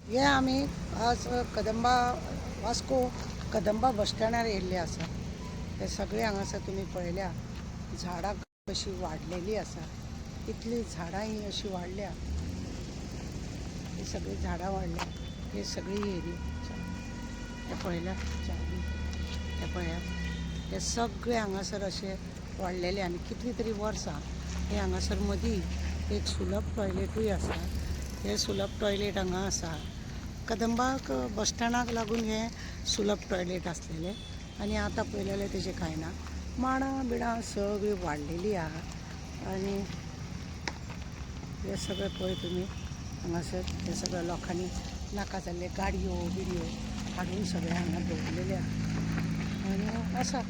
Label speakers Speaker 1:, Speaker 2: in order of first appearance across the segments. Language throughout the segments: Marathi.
Speaker 1: हे आमी आज कदंबा वास्को कदंबा बस स्टँडार येयल्ले आसा। हे सगळे हांगासर तुमी पळयल्या झाडां कशी वाडलेली आसा। इतली झाडां ही अशी वाडल्या, ही सगळी झाडां वाडल्या, ही सगळी एरिया हे पळयल्या हे पळया, हे सगळे हांगासर असे वाडलेले आनी कितली तरी वर्सां हे हांगासर मदीं एक सुलभ टॉयलेटूय आसा। हे सुलभ टॉयलेट हांगा आसा। कदंबाक बस स्टँडाक लागून हे सुलभ टॉयलेट आसलेले आनी आतां पळयलेले तेजे कांय ना। माडां बिडां सगळीं वाडलेली आहा आनी हे सगळे पळय तुमी हांगासर हे सगळे लोकांनी नाका जाल्ले गाडयो बिडयो हाडून सगळे हांगा दवरलेले आहा आनी आसा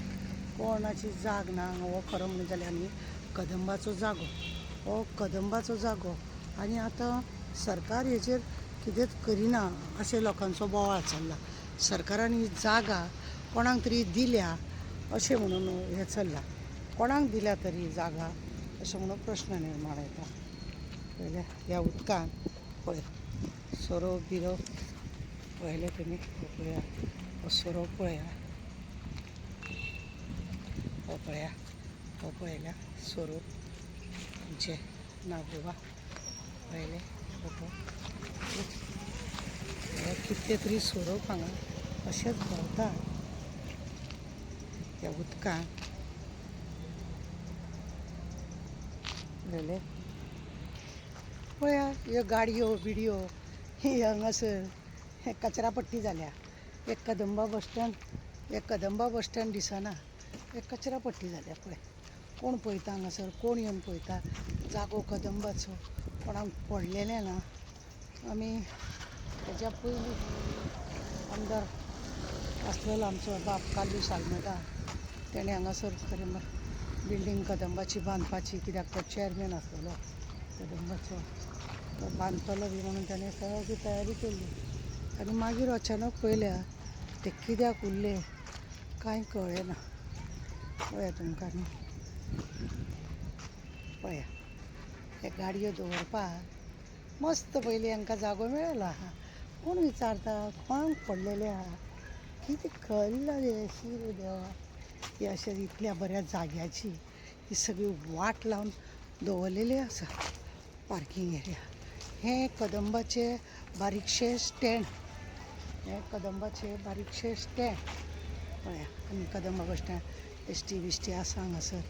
Speaker 1: कोणाची जाग ना। हो खरो म्हणून जाल्यार आमी कदंबाचो जागो, हो कदंबाचो जागो आनी आतां सरकार हेचेर कितेंच करिना अशें लोकांचो बोवाळ चल्ला। सरकारान ही जागा कोणाक तरी दिल्या अशें म्हणून हें चल्लां। कोणाक दिल्या तरी जागा अशें म्हणून प्रश्न निर्माण येता। पळयल्या ह्या उदकान पळय सोरो बिरो पळयले तुमी, हो पळया हो सोरो पळया, हो पळया, हो पळयल्या सोरो आमचे नागोबा पळयले फोटो कितले तरी सोरोप हांगा अशेंच भोंवता त्या उदकान। पळयले पळया ह्यो गाडयो बिडयो ही हांगासर हे कचरा पट्टी जाल्या। एक कदंबा बस स्टँड दिसना, एक कचरा पट्टी जाल्या। पळय कोण पळयता हांगासर, कोण येवन पळयता। जागो कदंबाचो कोणाक पडलेलें ना। आमी हेज्या पयलीं आमदार आसलेलो आमचो बाब कालू साल्मोदा, तेणें हांगासर खरें बिल्डींग कदंबाची बांदपाची, कित्याक तो चॅरमॅन आसलेलो कदंबाचो, तो बांदतलो बी म्हणून ताणें सगळी तयारी केल्ली आनी मागीर अचानक पळयल्या ते कित्याक उरले कांय कळ्ळें ना। पळया तुमकां न्ही, पळया हे गाडयो दवरपाक मस्त पयलीं हांकां जागो मेळ्ळो आहा। कोण विचारता कोणाक पडलेले आहा, कितें कल्ला रे शी रे देवा। ही अशें इतल्या बऱ्या जाग्याची ही सगळी वाट लावन दवरलेली आसा पार्किंग एरिया। हे कदंबाचे बारीकशे स्टँड, हे कदंबाचे बारीकशे स्टँड पळया। आनी कदंबा बस स्टँड एसटी बिश्टी आसा हांगासर।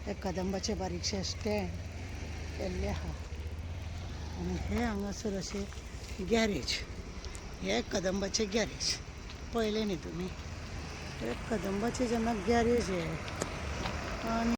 Speaker 1: हे कदंबाचे बारीकशे स्टँड केल्ले आहा आनी हे हांगासर अशें गॅरेज, हे कदंबाचे गॅरेज पळयलें न्ही तुमी। हे कदंबाचे जेन्ना गॅरेज हे आनी